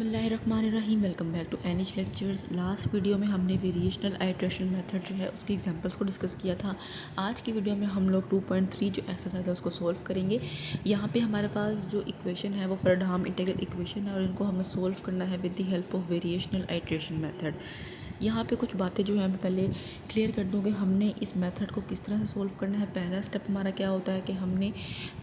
बिस्मिल्लाहिर्रहमानिर्रहीम। Welcome back to Anish lectures. Last video में हमने वेरिएशनल आइट्रेशन मेथड जो है उसके एग्जांपल्स को डिस्कस किया था। आज की वीडियो में हम लोग 2.3 जो एक्सरसाइज है उसको सॉल्व करेंगे। यहाँ पे हमारे पास जो इक्वेशन है वो फ्रेडहाम इंटीग्रल इक्वेशन है और इनको हमें सॉल्व करना है with the help of variational iteration method. यहाँ पे कुछ बातें जो है मैं पहले क्लियर कर दूँगी। हमने इस मेथड को किस तरह से सॉल्व करना है। पहला स्टेप हमारा क्या होता है कि हमने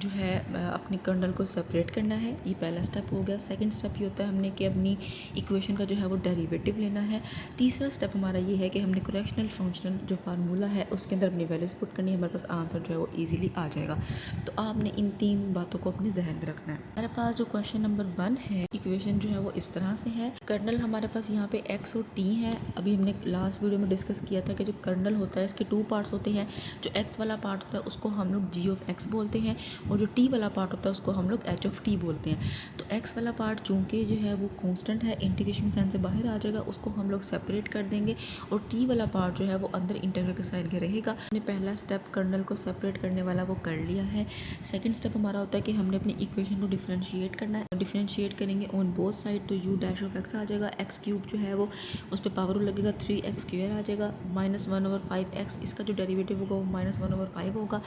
जो है अपने कर्नल को सेपरेट करना है, ये पहला स्टेप हो गया। सेकंड स्टेप ये होता है हमने कि अपनी इक्वेशन का जो है वो डेरिवेटिव लेना है। तीसरा स्टेप हमारा ये है कि हमने करेक्शनल फंक्शन जो फार्मूला है उसके अंदर अपनी वैल्यूज पुट करनी है, हमारे पास आंसर जो है वो ईजिली आ जाएगा। तो आपने इन तीन बातों को अपने जहन में रखना है। हमारे पास जो क्वेश्चन नंबर 1 है, इक्वेशन जो है वो इस तरह से है। कर्नल हमारे पास यहाँ पे x और t है। अभी हमने लास्ट वीडियो में डिस्कस किया था कि जो कर्नल होता है इसके 2 पार्ट्स होते हैं। जो x वाला पार्ट होता है उसको हम लोग g ऑफ x बोलते हैं और जो t वाला पार्ट होता है उसको हम लोग h ऑफ t बोलते हैं। तो x वाला पार्ट चूँकि जो है वो कांस्टेंट है, इंटीग्रेशन साइन से बाहर आ जाएगा, उसको हम लोग सेपरेट कर देंगे और t वाला पार्ट जो है वो अंदर इंटीग्रल के साइन के रहेगा। हमने पहला स्टेप कर्नल को सेपरेट करने वाला वो कर लिया है। सेकंड स्टेप हमारा होता है कि हमने अपनी इक्वेशन को डिफरेंशिएट करना है। डिफरेंशिएट करेंगे ऑन बोथ साइड, तो u डैश ऑफ x आ जाएगा। x क्यूब जो है वो उस पर पावर लगेगा, 3x स्क्वायर आ जाएगा, -1/5x। इसका जो डेरिवेटिव होगा वो -1/5 होगा।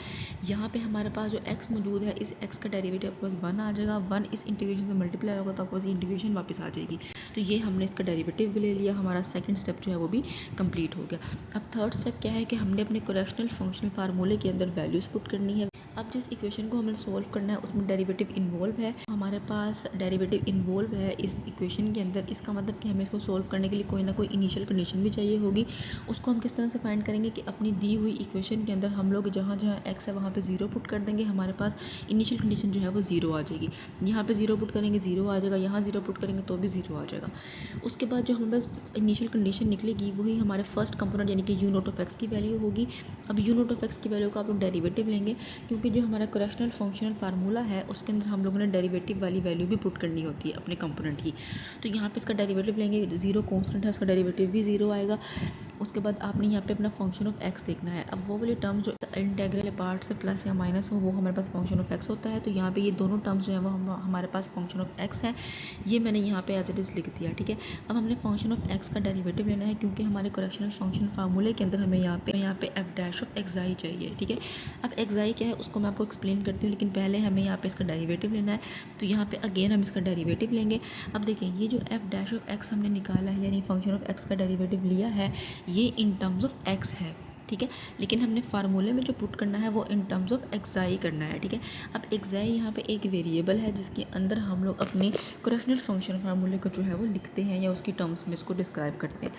यहाँ पे हमारे पास जो x मौजूद है, इस x का डेरिवेटिव आपके पास 1 आ जाएगा। 1 इस इंटीग्रेशन से मल्टीप्लाई होगा तो आपके पास इंटीग्रेशन वापस आ जाएगी। तो ये हमने इसका डेरिवेटिव भी ले लिया, हमारा सेकंड स्टेप जो है वो भी कंप्लीट हो गया। अब थर्ड स्टेप क्या है कि हमने अपने करेक्शनल फंक्शनल फार्मूले के अंदर वैल्यूज पुट करनी है। अब जिस इक्वेशन को हमें सॉल्व करना है उसमें डेरिवेटिव इन्वॉल्व है। हमारे पास डेरिवेटिव इन्वॉल्व है इस इक्वेशन के अंदर। इसका मतलब कि हमें इसको सॉल्व करने के लिए कोई ना कोई इनिशियल कंडीशन भी चाहिए होगी। उसको हम किस तरह से फाइंड करेंगे कि अपनी दी हुई इक्वेशन के अंदर हम लोग जहाँ जहाँ x है वहाँ पे 0 पुट कर देंगे, हमारे पास इनिशियल कंडीशन जो है वो 0 आ जाएगी। यहाँ पे 0 पुट करेंगे 0 आ जाएगा, यहाँ 0 पुट करेंगे तो भी 0 आ जाएगा। उसके बाद जो हमारे पास इनिशियल कंडीशन निकलेगी वही हमारे फर्स्ट कंपोनेंट यानी कि u नॉट ऑफ x की वैल्यू होगी। अब u नॉट ऑफ x की वैल्यू का आप लोग डेरिवेटिव लेंगे, क्योंकि जो हमारा करेक्शनल फंक्शनल फार्मूला है उसके अंदर हम लोगों ने डेरिवेटिव वाली वैल्यू भी पुट करनी होती है अपने कंपोनेंट की। तो यहाँ पे इसका डेरिवेटिव लेंगे, 0 कांस्टेंट है, उसका डेरिवेटिव भी 0 आएगा। उसके बाद आपने यहाँ पे अपना फंक्शन ऑफ x देखना है। अब वो वाली टर्म जो इंटीग्रल पार्ट से प्लस या माइनस हो वो हमारे पास फंक्शन ऑफ x होता है। तो यहाँ पे ये दोनों टर्म्स जो है वो हमारे पास फंक्शन ऑफ x है। ये मैंने यहाँ पे एज इट इज़ लिख दिया, ठीक है। अब हमने फंक्शन ऑफ x का डेरिवेटिव लेना है, क्योंकि हमारे करेक्शनल फंक्शन फार्मूले के अंदर हमें यहाँ पे f डैश ऑफ xi चाहिए, ठीक है। अब xi क्या है उसको मैं आपको एक्सप्लेन करती हूँ, लेकिन पहले हमें यहाँ पे इसका डेरिवेटिव लेना है। तो यहाँ पे अगेन हम इसका डेरिवेटिव लेंगे। अब देखिए ये जो f डैश ऑफ x हमने निकाला है यानी फंक्शन ऑफ x का डेरिवेटिव लिया है, ये इन टर्म्स ऑफ x है, ठीक है। लेकिन हमने फार्मूले में जो पुट करना है वो इन टर्म्स ऑफ xi करना है, ठीक है। अब xi यहाँ पे एक वेरिएबल है जिसके अंदर हम लोग अपने करेक्शनल फंक्शन फार्मूले को जो है वो लिखते हैं या उसकी टर्म्स में इसको डिस्क्राइब करते हैं।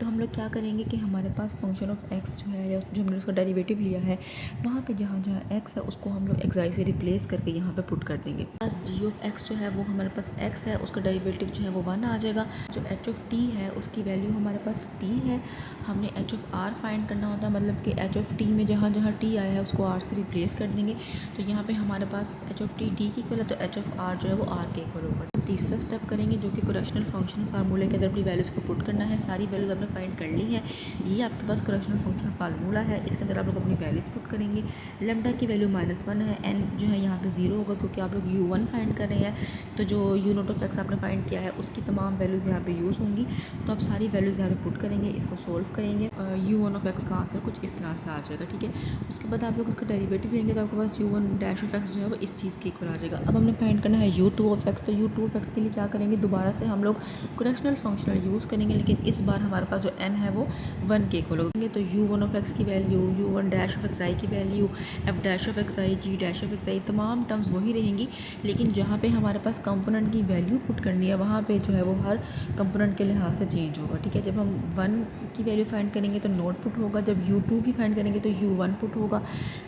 तो हम लोग क्या करेंगे कि हमारे पास फंक्शन ऑफ x जो है या जो हमने उसका डेरिवेटिव लिया है वहाँ पे जहाँ जहाँ x है उसको हम लोग xi से रिप्लेस करके यहाँ पे पुट कर देंगे। बस g ऑफ x जो है वो हमारे पास x है, उसका डेरिवेटिव जो है वो 1 आ जाएगा। जो h ऑफ t है उसकी वैल्यू हमारे पास t है। हमने h ऑफ r फाइंड करना होता है, मतलब कि h ऑफ t में जहाँ जहाँ t आया है उसको r से रिप्लेस कर देंगे। तो यहाँ पे हमारे पास h ऑफ t की इक्वल है, तो h ऑफ r जो है वो r के इक्वल होगा। तीसरा स्टेप करेंगे जो कि करेक्शनल फंक्शन फार्मूले के अंदर अपनी वैल्यूज़ को पुट करना है। सारी वैल्यूज़ आपने फाइंड कर ली है। ये आपके पास करेक्शनल फंक्शन फार्मूला है, इसके अंदर आप लोग अपनी वैल्यूज़ पुट करेंगे। लैम्डा की वैल्यू -1 है, n जो है यहाँ पे 0 होगा क्योंकि आप लोग u1 फाइंड कर रहे हैं। तो जो u नॉट ऑफ x आपने फाइंड किया है उसकी तमाम वैल्यूज़ यहाँ पे यूज़ होंगी। तो आप सारी वैल्यूज़ यहाँ पे पुट करेंगे, इसको सोल्व करेंगे। u1 ऑफ x का आंसर कुछ इस तरह से आ जाएगा, ठीक है। उसके बाद आप लोग उसका डेरिवेटिव लेंगे तो आपके पास u1 डैश ऑफ x जो है वो इस चीज़ के इक्वल आ जाएगा। अब हमने फाइंड करना है u2 ऑफ x। तो u2 ऑफ x के लिए क्या करेंगे, दोबारा से हम लोग करेक्शनल फंक्शनल यूज़ करेंगे, लेकिन इस बार हमारे पास जो n है वो 1 के इक्वल होंगे। तो u1 ऑफ x की value, u1 dash of xi की value, f dash of xi, g dash of xi, तमाम टर्म्स वही रहेंगी। लेकिन जहाँ पे हमारे पास कंपोनेंट की वैल्यू पुट करनी है वहाँ पे जो है वो हर कंपोनेंट के लिहाज से चेंज होगा, ठीक है। जब हम 1 की वैल्यू फाइंड करेंगे तो नोट पुट होगा, जब u2 की फाइंड करेंगे तो u1 पुट होगा,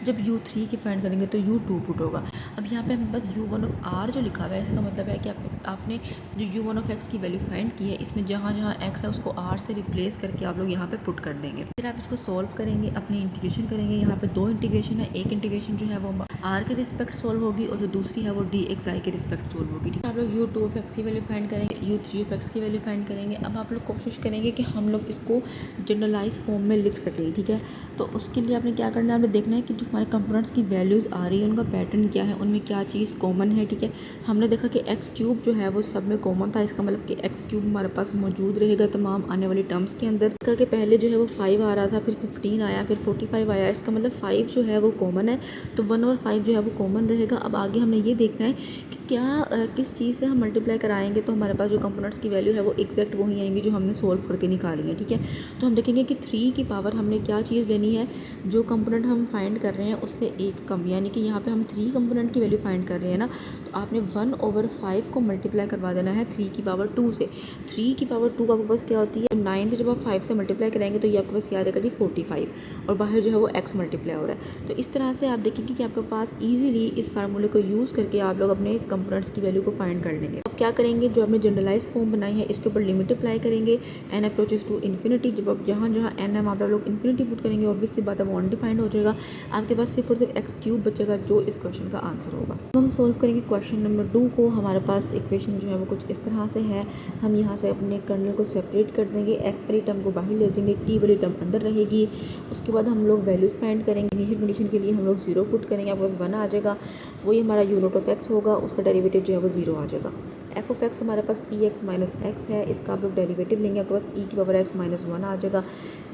जब u3 की फाइंड करेंगे तो u2 पुट होगा। अब यहाँ पे हम बस u1 ऑफ r जो लिखा हुआ है इसका मतलब है कि आपने जो u1 ऑफ x की वैल्यू फाइंड की है इसमें जहाँ जहाँ x है उसको r से रिप्लेस करके आप लोग यहाँ पे पुट कर देंगे। फिर आप इसको सॉल्व करेंगे, अपनी इंटीग्रेशन करेंगे। यहाँ पे 2 इंटीग्रेशन है, एक इंटीग्रेशन जो है वो r के रिस्पेक्ट सोल्व होगी और जो दूसरी है वो dxi के रिस्पेक्ट सोल्व होगी, ठीक है। आप लोग u2 ऑफ x की वैल्यू फाइंड करेंगे, u3 ऑफ x की वैल्यू फाइंड करेंगे। अब आप लोग कोशिश करेंगे कि हम लोग इसको जनरलाइज फॉर्म में लिख सकें, ठीक है। तो उसके लिए आपने क्या करना है, आपने देखना है कि जो हमारे कंपोनेंट्स की वैल्यूज़ आ रही है उनका पैटर्न क्या है, उनमें क्या चीज़ कॉमन है, ठीक है। हमने देखा कि x क्यूब जो है वो सब में कॉमन था। इसका मतलब कि एक्स क्यूब हमारे पास मौजूद रहेगा तमाम आने वाली टर्म्स के अंदर। इसका कि पहले जो है वो 5 आ रहा था, फिर 15 आया, फिर 45 आया। इसका मतलब 5 जो है वो कॉमन है, तो 1/5 जो है वो कॉमन रहेगा। अब आगे हमने ये देखना है कि क्या किस चीज़ से हम मल्टीप्लाई कराएंगे तो हमारे पास जो कंपोनेंट्स की वैल्यू है वो एग्जैक्ट वही आएंगी जो हमने सोल्व करके निकाली है। ठीक है, तो हम देखेंगे कि 3 की पावर हमने क्या चीज़ लेनी है, जो कंपोनेंट हम फाइंड कर रहे हैं उससे एक कम, यानी कि यहाँ पे हम 3 कंपोनेंट की वैल्यू फाइंड कर रहे हैं ना, तो आपने 1/5 को मल्टीप्लाई करवा देना है 3 की पावर 2 से। 3 की पावर 2 आपके पास क्या होती है, 9 को जब आप 5 से मल्टीप्लाई करेंगे तो ये आपके पास क्या रहेगा जी 45, और बाहर जो है वो x मल्टीप्लाई हो रहा है। तो इस तरह से आप देखेंगे कि आपके पास ईजिली इस फार्मूले को यूज़ करके आप लोग अपने कंपोनेंट्स की वैल्यू को फाइंड कर लेंगे। अब क्या करेंगे, जो हमने जनरलाइज फॉर्म बनाई है इसके ऊपर लिमिट अप्लाई करेंगे, n अप्रोचेस टू इन्फिनिटी। जब आप जहाँ n है आप लोग इन्फिनिटी पुट करेंगे, ऑब्वियस सी बात है वो अनडिफाइंड हो जाएगा। आपके पास सिर्फ और सिर्फ एक्स क्यूब बचेगा जो इस क्वेश्चन का आंसर होगा। अब हम सोल्व करेंगे क्वेश्चन नंबर 2 को। हमारे पास इक्वेशन जो है वो कुछ इस तरह से है। हम यहाँ से अपने कर्नल को सेपरेट कर देंगे, एक्स वाली टर्म को बाहर ले जाएंगे, टी वाली टर्म अंदर रहेगी। उसके बाद हम लोग वैल्यूज़ फाइंड करेंगे। इनिशियल कंडीशन के लिए हम लोग 0 पुट करेंगे, आपके पास 1 आ जाएगा, वही हमारा यू नॉट ऑफ एक्स होगा, उसका डेरिवेटिव जो है वो 0 आ जाएगा। एफ ऑफ एक्स हमारे पास पी एक्स माइनस एक्स है, इसका आप लोग डेरिवेटिव लेंगे, आपके पास ई की पावर एक्स माइनस 1 आ जाएगा।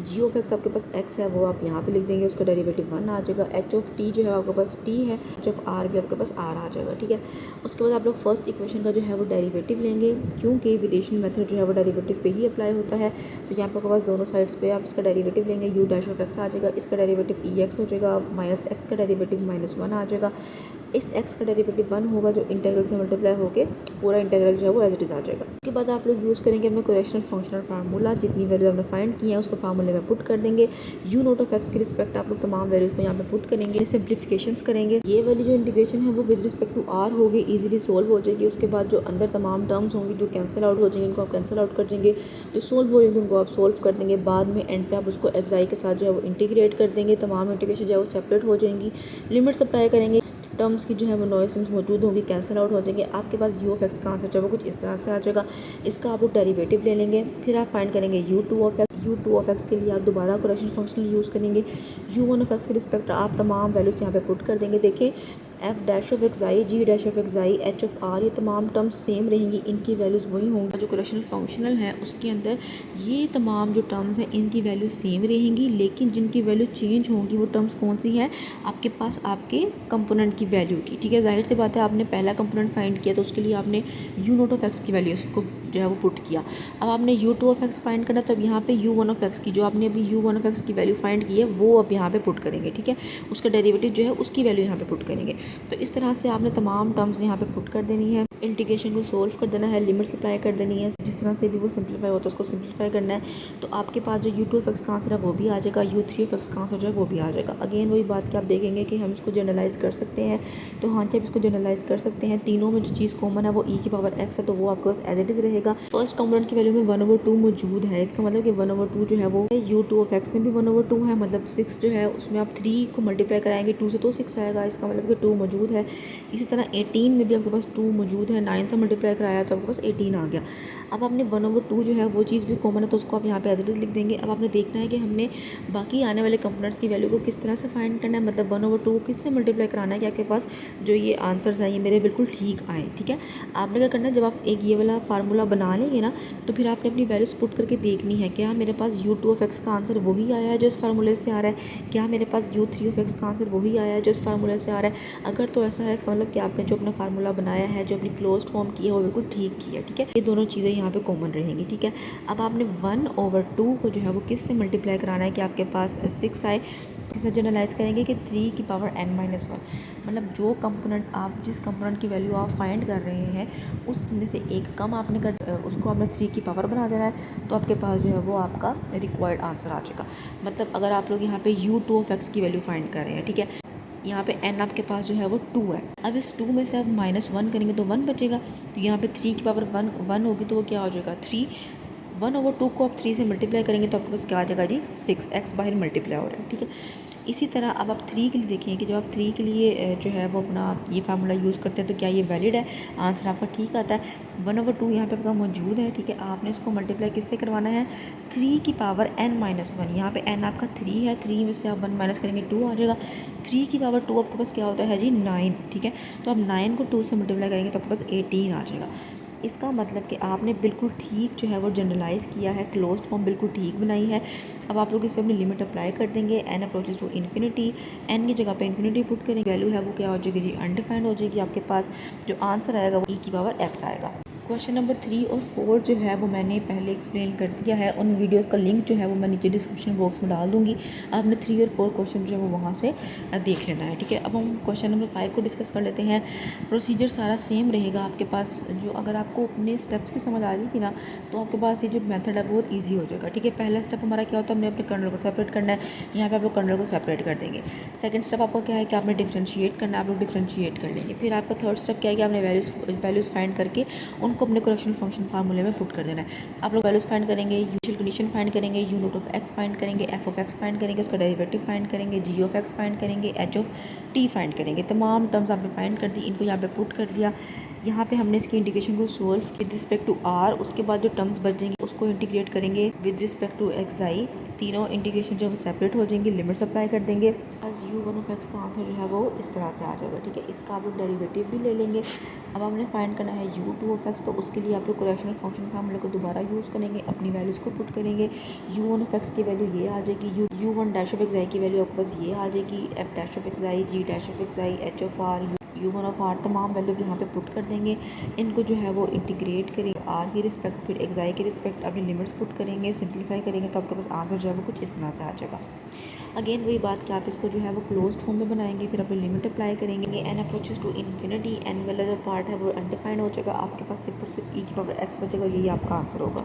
जी ऑफ एक्स आपके पास एक्स है, वो आप यहाँ पे लिख देंगे, उसका डेरिवेटिव 1 आ जाएगा। एच ऑफ टी जो है आपके पास टी है, एच ऑफ आर भी आपके पास आर आ जाएगा। ठीक है, उसके बाद आप लोग फर्स्ट इक्वेशन का जो है वो डेरिवेटिव लेंगे, क्योंकि वेरिएशन मेथड जो है वो डेरिवेटिव पे ही अप्लाई होता है। तो यहाँ पर आपके पास दोनों साइड्स पे आप इसका डेरिवेटिव लेंगे, यू डैश ऑफ एक्स आ जाएगा, इसका डेरिवेटिव ई एक्स हो जाएगा, माइनस एक्स का डेरिवेटिव माइनस 1 आ जाएगा। इस x का डेरिवेटिव 1 होगा जो इंटीग्रल से मल्टीप्लाई होकर पूरा इंटीग्रल जो है वो एज इट इज आ जाएगा। उसके बाद आप लोग यूज़ करेंगे अपने कोरेक्शनल फंक्शनल फार्मूला, जितनी वैल्यू आपने फाइंड की है उसको फार्मूले में पुट कर देंगे। यू नॉट ऑफ एक्स की रिस्पेक्ट आप लोग तमाम वैल्यूज को यहाँ पे पुट करेंगे, सिंप्लीफिकेशंस करेंगे। ये वाली जो इंटीग्रेशन है वो विद रिस्पेक्ट टू आर होगी, इजीली सोल्व हो जाएगी। उसके बाद जो अंदर तमाम टर्म्स होंगी जो कैंसिल आउट हो जाएंगे उनको आप कैंसिल आउट कर देंगे, जो सोल्व हो जाएंगे उनको आप सोल्व कर देंगे। बाद में एंड पे आप उसको एक्स के साथ जो है वो इंटीग्रेट कर देंगे, तमाम इंटीग्रेशन जो है वो सेपरेट हो जाएंगी। लिमिट्स अप्लाई करेंगे, टर्म्स की जो है वो नॉइस मौजूद होगी, कैंसिल आउट हो जाएंगे। आपके पास यू ऑफ एक्स का आंसर जो है वो कुछ इस तरह से आ जाएगा। इसका आप लोग डेरिवेटिव ले लेंगे, फिर आप फाइंड करेंगे U two of X. U two of X के लिए आप दोबारा कोरेक्शन फंक्शनल यूज़ करेंगे। यू वन ऑफ एक्स के रिस्पेक्ट आप तमाम वैल्यूज यहाँ पे पुट कर देंगे। देखें, F dash of X I, G dash of X I, H of R, ये तमाम टर्म्स सेम रहेंगी, इनकी वैल्यूज़ वही होंगी। जो कोरेक्शनल फंक्शनल है उसके अंदर ये तमाम जो टर्म्स हैं इनकी वैल्यू सेम रहेंगी, लेकिन जिनकी वैल्यू चेंज होंगी वो टर्म्स कौन सी है आपके पास, आपके कंपोनेंट की वैल्यू की। ठीक है, जाहिर सी बात है आपने पहला कंपोनेंट फाइंड किया तो उसके लिए आपने यू नॉट ऑफ एक्स की वैल्यू को जो है वो पुट किया। अब आपने you two of x find करना, तो अब यहाँ पे यू वन ऑफ एक्स की जो आपने अभी यू वन ऑफ एक्स की वैल्यू फाइंड की है वो अब यहाँ पे पुट करेंगे। ठीक है, उसका डेरिवेटिव जो है उसकी वैल्यू यहाँ पे पुट करेंगे। तो इस तरह से आपने तमाम टर्म्स यहाँ पे पुट कर देनी है, इंटीग्रेशन को सोल्व कर देना है, लिमिट्स अप्लाई कर देनी है, जिस तरह से भी वो सिंप्लीफाई होता है उसको सिंप्लीफाई करना है। तो आपके पास जो यू टू ऑफ एक्स का आंसर है वो भी आ जाएगा, यू थ्री ऑफ एक्स का आंसर जो है वो भी आ जाएगा। अगेन वही बात कि आप देखेंगे कि हम इसको जनरलाइज कर सकते हैं, तो हाँ जब इसको जनरलाइज कर सकते हैं, तीनों में जो चीज़ कॉमन है वो ई की पावर एक्स है, तो वो आपके पास एज इट इज रहेगा। फर्स्ट कंपोनेंट की वैल्यू में 1/2 मौजूद है, इसका मतलब कि 1/2 जो है वो यू टू ऑफ एक्स में भी 1/2 है, मतलब 6 जो है उसमें आप 3 को मल्टीप्लाई कराएंगे 2 से तो 6 आएगा, इसका मतलब कि 2 मौजूद है। इसी तरह 18 में भी आपके पास 2 मौजूद है, 9 से मल्टीप्लाई कराया तो आपके पास 18 आ गया। अब आपने 1/2 जो है वो चीज़ भी कॉमन है तो उसको आप यहाँ पे एज इट इज लिख देंगे। अब आपने देखना है कि हमने बाकी आने वाले कंपोनेंट्स की वैल्यू को किस तरह से फाइंड करना है, मतलब 1/2 किससे मल्टीप्लाई कराना है कि आपके पास जो ये आंसर्स हैं ये मेरे बिल्कुल ठीक आए। ठीक है, आपने क्या करना है, जब आप एक ये वाला फार्मूला बना लेंगे ना तो फिर आपने अपनी वैल्यूज पुट करके देखनी है, क्या मेरे पास यू टू ऑफ एक्स का आंसर वही आया है जो इस फार्मूले से आ रहा है, क्या मेरे पास यू थ्री ऑफ एक्स का आंसर वही आया है जो इस फार्मूले से आ रहा है। अगर तो ऐसा है इसका मतलब कि आपने जो अपना फार्मूला बनाया है, जो अपनी क्लोज्ड फॉर्म की है वो बिल्कुल ठीक की है। ठीक है, ये दोनों चीज़ें यहाँ पे कॉमन रहेंगी। ठीक है, अब आपने 1/2 को जो है वो किस से मल्टीप्लाई कराना है कि आपके पास 6 आए। इसे जनरलाइज करेंगे कि 3 की पावर n-1, मतलब जो कंपोनेंट आप जिस कंपोनेंट की वैल्यू आप फाइंड कर रहे हैं उसमें से एक कम आपने कर उसको आपने 3 की पावर बना देना है, तो आपके पास जो है वो आपका रिक्वायर्ड आंसर आ जाएगा। मतलब अगर आप लोग यहाँ पे यू टू ऑफ एक्स की वैल्यू फाइंड कर रहे हैं, ठीक है, यहाँ पे n आपके पास जो है वो 2 है। अब इस 2 में से आप -1 करेंगे तो 1 बचेगा, तो यहाँ पे 3 की पावर 1 होगी तो वो क्या हो जाएगा 3। 1/2 को आप 3 से मल्टीप्लाई करेंगे तो आपके पास क्या आ जाएगा जी 6x बाहर मल्टीप्लाई हो रहा है। ठीक है, इसी तरह अब आप 3 के लिए देखें कि जब आप 3 के लिए जो है वो अपना ये फार्मूला यूज़ करते हैं तो क्या ये वैलिड है, आंसर आपका ठीक आता है। 1/2 यहाँ पे आपका मौजूद है। ठीक है, आपने इसको मल्टीप्लाई किससे करवाना है, 3 की पावर n-1। यहाँ पे n आपका 3 है, 3 में से आप 1 माइनस करेंगे 2 आ जाएगा। 3 की पावर 2 आपके पास क्या होता है जी 9। ठीक है, तो आप 9 को 2 से मल्टीप्लाई करेंगे तो आपके पास 18 आ जाएगा। इसका मतलब कि आपने बिल्कुल ठीक जो है वो जनरलाइज़ किया है, क्लोज्ड फॉर्म बिल्कुल ठीक बनाई है। अब आप लोग इस पर अपनी लिमिट अप्लाई कर देंगे। n approaches to infinity, n की जगह पे इन्फिनिटी पुट करेंगे, वैल्यू है वो क्या हो जाएगी जी, अनडिफाइंड हो जाएगी। आपके पास जो आंसर आएगा वो e की पावर x आएगा। क्वेश्चन नंबर 3 और 4 जो है वो मैंने पहले एक्सप्लेन कर दिया है। उन वीडियोस का लिंक जो है वो मैं नीचे डिस्क्रिप्शन बॉक्स में डाल दूँगी। आपने 3 और 4 क्वेश्चन जो है वो वहाँ से देख लेना है, ठीक है। अब हम क्वेश्चन नंबर 5 को डिस्कस कर लेते हैं। प्रोसीजर सारा सेम रहेगा आपके पास। जो अगर आपको अपने स्टेप्स की समझ आ जाएगी ना, तो आपके पास ये जो मेथड है बहुत ईजी हो जाएगा, ठीक है। पहला स्टेप हमारा क्या होता है, हमने अपने कर्नल को सेपरेट करना है। यहाँ पर आप लोग कर्नल को सेपरेट कर देंगे। सेकंड स्टेप आपका क्या है कि आपने डिफ्रेंशिएट करना है, आप लोग डिफ्रेंशिएट कर लेंगे। फिर आपका थर्ड स्टेप क्या है कि आपने वैल्यूज़ फाइंड करके उनको अपने करेक्शनल फंक्शन फार्मूले में पुट कर देना है। आप लोग वैल्यूज़ फाइंड करेंगे, यूजुअल कंडीशन फाइंड करेंगे, you note of x find करेंगे, एफ ऑफ एक्स फाइंड करेंगे, उसका डेरिवेटिव फाइंड करेंगे, जी ऑफ एक्स फाइंड करेंगे, एच ऑफ टी फाइंड करेंगे। तमाम टर्म्स आपने फाइंड कर दी, इनको यहाँ पे पुट कर दिया। यहाँ पे हमने इसकी इंटीग्रेशन को solve with respect to R. उसके बाद जो टर्म्स बचेंगे उसको इंटीग्रेट करेंगे with respect to X I. तीनों इंटीग्रेशन जो सेपरेट हो जाएंगे, लिमिट्स अप्लाई कर देंगे। बस यू वन ऑफ एक्स का आंसर जो है वो इस तरह से आ जाएगा, ठीक है। इसका आप लोग डेरिवेटिव भी ले लेंगे। अब हमने फाइंड करना है यू टू ऑफ एक्स, तो उसके लिए आप लोग करेक्शनल फंक्शन फार्मूले को दोबारा यूज़ करेंगे, अपनी वैल्यूज़ को पुट करेंगे। यू वन ऑफ एक्स की वैल्यू ये आ जाएगी, U one dash of X I की वैल्यू आपके पास ये आ जाएगी, F dash of X I, G dash of X I, H of R, U one of R, तमाम वैल्यू यहाँ पे पुट कर देंगे। इनको जो है वो इंटीग्रेट करेंगे आर की रिस्पेक्ट, फिर एक्स आई की रिस्पेक्ट, अपनी लिमिट्स पुट करेंगे, सिंप्लीफाई करेंगे, तो आपके पास आंसर जो है वो कुछ इस तरह से आ जाएगा। अगेन वही बात कि आप इसको जो है वो क्लोज्ड फॉर्म में बनाएंगे, फिर अपनी लिमिट अप्लाई करेंगे। N approaches to infinity, N वाला जो पार्ट है वो अनडिफाइंड हो जाएगा। आपके पास सिर्फ और सिर्फ ई की पावर एक्स बचेगा, यही आपका आंसर होगा।